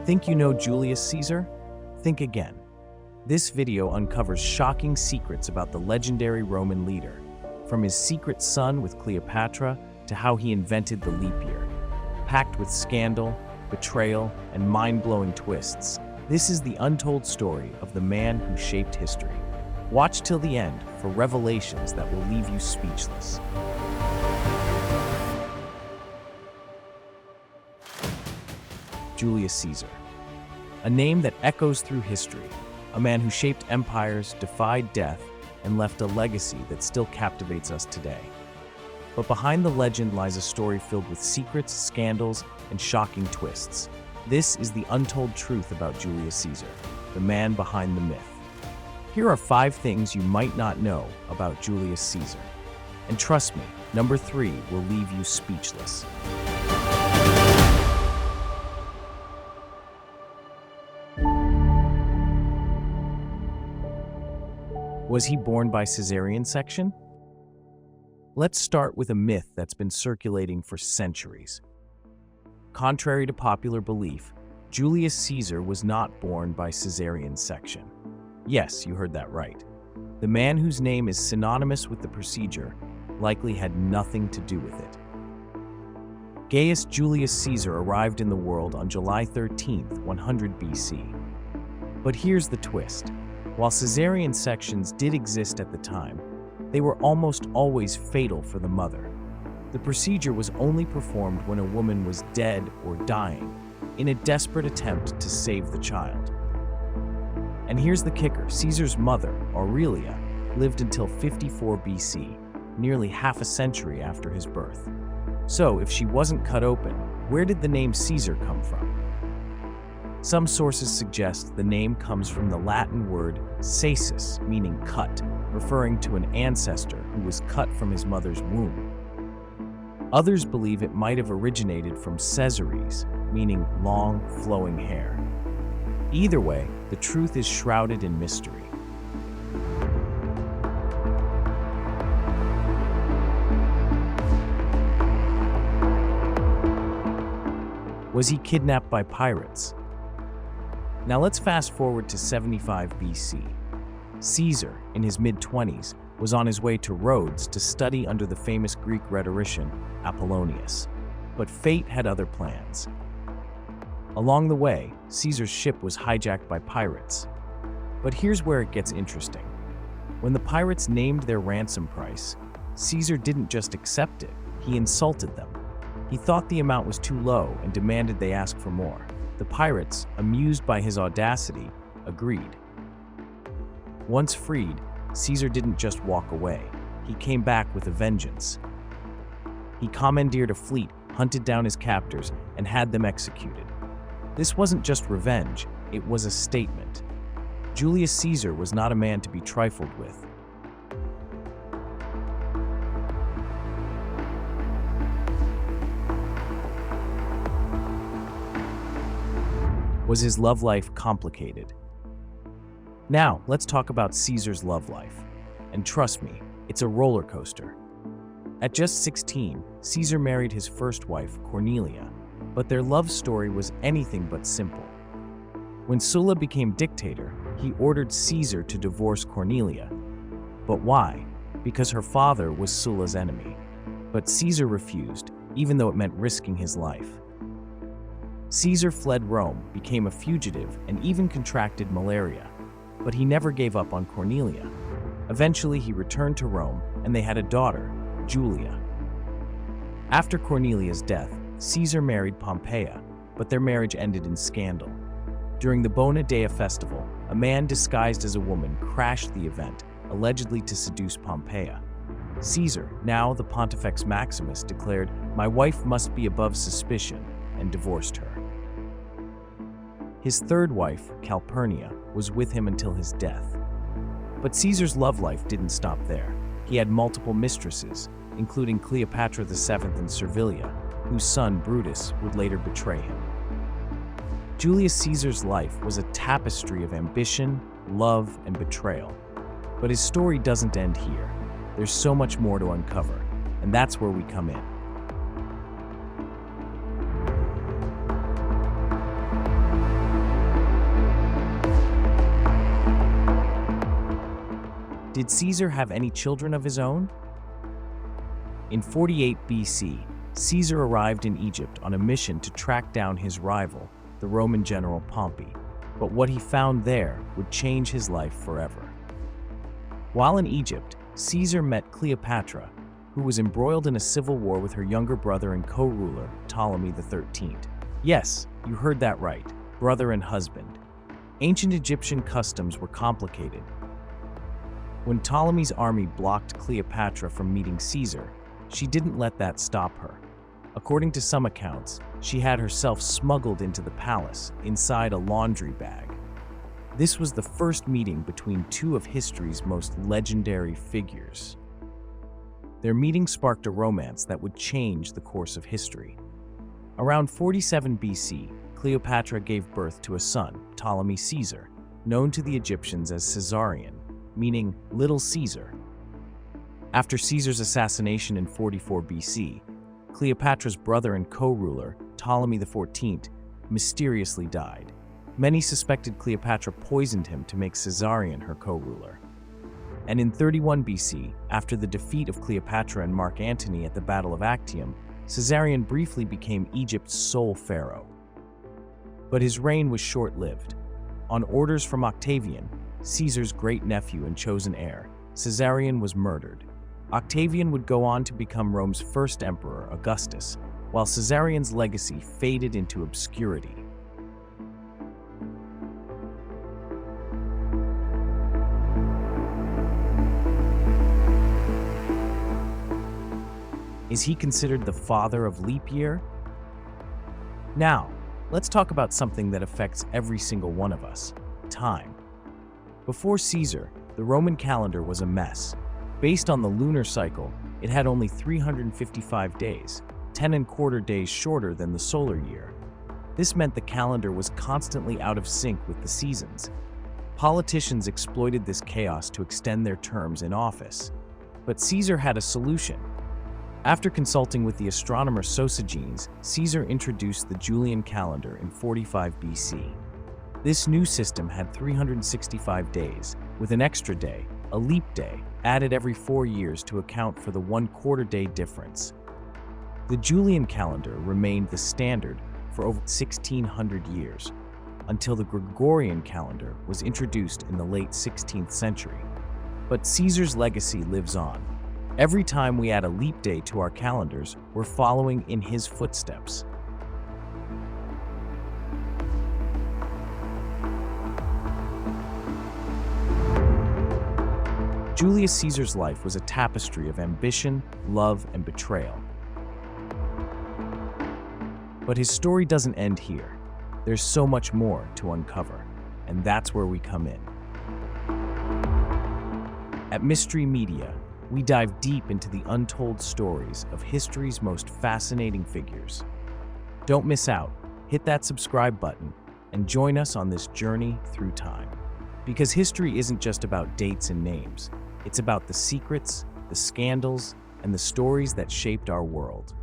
Think you know Julius Caesar? Think again. This video uncovers shocking secrets about the legendary Roman leader, from his secret son with Cleopatra to how he invented the leap year. Packed with scandal, betrayal, and mind-blowing twists, this is the untold story of the man who shaped history. Watch till the end for revelations that will leave you speechless. Julius Caesar. A name that echoes through history, a man who shaped empires, defied death, and left a legacy that still captivates us today. But behind the legend lies a story filled with secrets, scandals, and shocking twists. This is the untold truth about Julius Caesar, the man behind the myth. Here are 5 things you might not know about Julius Caesar. And trust me, number 3 will leave you speechless. Was he born by Cesarian section? Let's start with a myth that's been circulating for centuries. Contrary to popular belief, Julius Caesar was not born by Cesarian section. Yes, you heard that right. The man whose name is synonymous with the procedure likely had nothing to do with it. Gaius Julius Caesar arrived in the world on July 13th, 100 BC. But here's the twist. While Cesarian sections did exist at the time, they were almost always fatal for the mother. The procedure was only performed when a woman was dead or dying, in a desperate attempt to save the child. And here's the kicker: Caesar's mother, Aurelia, lived until 54 BC, nearly half a century after his birth. So, if she wasn't cut open, where did the name Caesar come from? Some sources suggest the name comes from the Latin word caesus, meaning cut, referring to an ancestor who was cut from his mother's womb. Others believe it might have originated from Cesares, meaning long, flowing hair. Either way, the truth is shrouded in mystery. Was he kidnapped by pirates? Now let's fast forward to 75 BC. Caesar, in his mid-20s, was on his way to Rhodes to study under the famous Greek rhetorician Apollonius. But fate had other plans. Along the way, Caesar's ship was hijacked by pirates. But here's where it gets interesting. When the pirates named their ransom price, Caesar didn't just accept it, he insulted them. He thought the amount was too low and demanded they ask for more. The pirates, amused by his audacity, agreed. Once freed, Caesar didn't just walk away. He came back with a vengeance. He commandeered a fleet, hunted down his captors, and had them executed. This wasn't just revenge, it was a statement. Julius Caesar was not a man to be trifled with. Was his love life complicated? Now, let's talk about Caesar's love life. And trust me, it's a roller coaster. At just 16, Caesar married his first wife, Cornelia, but their love story was anything but simple. When Sulla became dictator, he ordered Caesar to divorce Cornelia. But why? Because her father was Sulla's enemy. But Caesar refused, even though it meant risking his life. Caesar fled Rome, became a fugitive, and even contracted malaria. But he never gave up on Cornelia. Eventually, he returned to Rome, and they had a daughter, Julia. After Cornelia's death, Caesar married Pompeia, but their marriage ended in scandal. During the Bona Dea festival, a man disguised as a woman crashed the event, allegedly to seduce Pompeia. Caesar, now the Pontifex Maximus, declared, "My wife must be above suspicion," and divorced her. His third wife, Calpurnia, was with him until his death. But Caesar's love life didn't stop there. He had multiple mistresses, including Cleopatra VII and Servilia, whose son, Brutus, would later betray him. Julius Caesar's life was a tapestry of ambition, love, and betrayal. But his story doesn't end here. There's so much more to uncover, and that's where we come in. Did Caesar have any children of his own? In 48 BC, Caesar arrived in Egypt on a mission to track down his rival, the Roman general Pompey, but what he found there would change his life forever. While in Egypt, Caesar met Cleopatra, who was embroiled in a civil war with her younger brother and co-ruler, Ptolemy XIII. Yes, you heard that right, brother and husband. Ancient Egyptian customs were complicated. When Ptolemy's army blocked Cleopatra from meeting Caesar, she didn't let that stop her. According to some accounts, she had herself smuggled into the palace inside a laundry bag. This was the first meeting between two of history's most legendary figures. Their meeting sparked a romance that would change the course of history. Around 47 BC, Cleopatra gave birth to a son, Ptolemy Caesar, known to the Egyptians as Cesarian, meaning Little Caesar. After Caesar's assassination in 44 BC, Cleopatra's brother and co-ruler, Ptolemy XIV, mysteriously died. Many suspected Cleopatra poisoned him to make Cesarian her co-ruler. And in 31 BC, after the defeat of Cleopatra and Mark Antony at the Battle of Actium, Cesarian briefly became Egypt's sole pharaoh. But his reign was short-lived. On orders from Octavian, Caesar's great-nephew and chosen heir, Cesarian was murdered. Octavian would go on to become Rome's first emperor, Augustus, while Cesarian's legacy faded into obscurity. Is he considered the father of leap year? Now, let's talk about something that affects every single one of us: time. Before Caesar, the Roman calendar was a mess. Based on the lunar cycle, it had only 355 days, 10¼ days shorter than the solar year. This meant the calendar was constantly out of sync with the seasons. Politicians exploited this chaos to extend their terms in office. But Caesar had a solution. After consulting with the astronomer Cesarean, Caesar introduced the Julian calendar in 45 BC. This new system had 365 days, with an extra day, a leap day, added every 4 years to account for the 1/4 day difference. The Julian calendar remained the standard for over 1,600 years, until the Gregorian calendar was introduced in the late 16th century. But Caesar's legacy lives on. Every time we add a leap day to our calendars, we're following in his footsteps. Julius Caesar's life was a tapestry of ambition, love, and betrayal. But his story doesn't end here. There's so much more to uncover, and that's where we come in. At Mystery Media, we dive deep into the untold stories of history's most fascinating figures. Don't miss out. Hit that subscribe button and join us on this journey through time. Because history isn't just about dates and names. It's about the secrets, the scandals, and the stories that shaped our world.